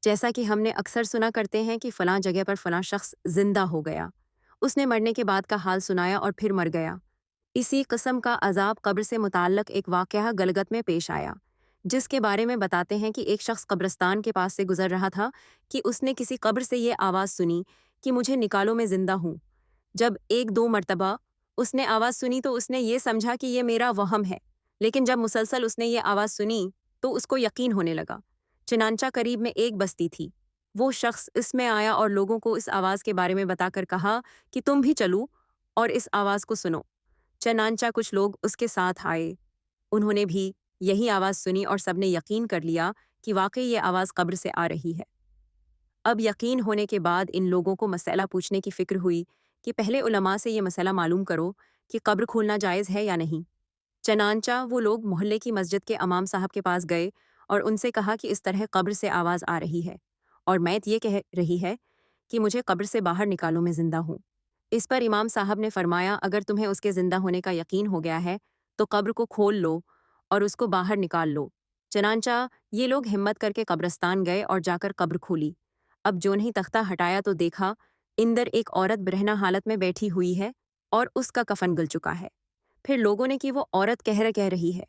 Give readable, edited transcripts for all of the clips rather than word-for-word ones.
جیسا کہ ہم نے اکثر سنا کرتے ہیں کہ فلاں جگہ پر فلاں شخص زندہ ہو گیا، اس نے مرنے کے بعد کا حال سنایا اور پھر مر گیا۔ اسی قسم کا عذاب قبر سے متعلق ایک واقعہ گلگت میں پیش آیا، جس کے بارے میں بتاتے ہیں کہ ایک شخص قبرستان کے پاس سے گزر رہا تھا کہ اس نے کسی قبر سے یہ آواز سنی کہ مجھے نکالو، میں زندہ ہوں۔ جب ایک دو مرتبہ اس نے آواز سنی تو اس نے یہ سمجھا کہ یہ میرا وہم ہے، لیکن جب مسلسل اس نے یہ آواز سنی تو اس کو یقین ہونے لگا۔ چنانچہ قریب میں ایک بستی تھی، وہ شخص اس میں آیا اور لوگوں کو اس آواز کے بارے میں بتا کر کہا کہ تم بھی چلو اور اس آواز کو سنو۔ چنانچہ کچھ لوگ اس کے ساتھ آئے، انہوں نے بھی یہی آواز سنی اور سب نے یقین کر لیا کہ واقعی یہ آواز قبر سے آ رہی ہے۔ اب یقین ہونے کے بعد ان لوگوں کو مسئلہ پوچھنے کی فکر ہوئی کہ پہلے علماء سے یہ مسئلہ معلوم کرو کہ قبر کھولنا جائز ہے یا نہیں۔ چنانچہ وہ لوگ محلے کی مسجد کے امام صاحب کے پاس گئے اور ان سے کہا کہ اس طرح قبر سے آواز آ رہی ہے اور میت یہ کہہ رہی ہے کہ مجھے قبر سے باہر نکالو، میں زندہ ہوں۔ اس پر امام صاحب نے فرمایا، اگر تمہیں اس کے زندہ ہونے کا یقین ہو گیا ہے تو قبر کو کھول لو اور اس کو باہر نکال لو۔ چنانچہ یہ لوگ ہمت کر کے قبرستان گئے اور جا کر قبر کھولی۔ اب جو نہیں تختہ ہٹایا تو دیکھا اندر ایک عورت برہنہ حالت میں بیٹھی ہوئی ہے اور اس کا کفن گل چکا ہے۔ پھر لوگوں نے کہ وہ عورت کہہ رہی ہے،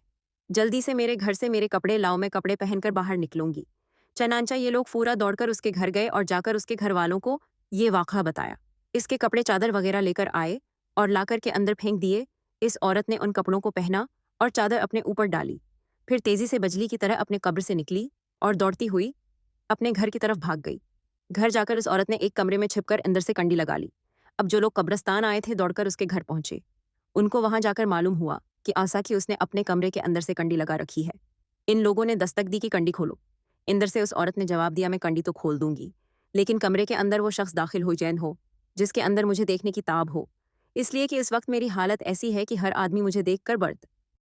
جلدی سے میرے گھر سے میرے کپڑے لاؤ، میں کپڑے پہن کر باہر نکلوں گی۔ چنانچہ یہ لوگ پورا دوڑ کر اس کے گھر گئے اور جا کر اس کے گھر والوں کو یہ واقعہ بتایا۔ اس کے کپڑے چادر وغیرہ لے کر آئے اور لا کر کے اندر پھینک دیے۔ اس عورت نے ان کپڑوں کو پہنا اور چادر اپنے اوپر ڈالی، پھر تیزی سے بجلی کی طرح اپنے قبر سے نکلی اور دوڑتی ہوئی اپنے گھر کی طرف بھاگ گئی۔ گھر جا کر اس عورت نے ایک کمرے میں چھپ کر اندر سے کنڈی لگا لی۔ اب جو لوگ قبرستان آئے تھے دوڑ کر اس کے گھر پہنچے، ان کو وہاں جا کر معلوم ہوا کہ آسا کی اس نے اپنے کمرے کے اندر سے کنڈی لگا رکھی ہے۔ ان لوگوں نے دستک دی کہ کنڈی کھولو۔ اندر سے اس عورت نے جواب دیا، میں کنڈی تو کھول دوں گی، لیکن کمرے کے اندر وہ شخص داخل ہو جین ہو جس کے اندر مجھے دیکھنے کی تاب ہو، اس لیے کہ اس وقت میری حالت ایسی ہے کہ ہر آدمی مجھے دیکھ کر برد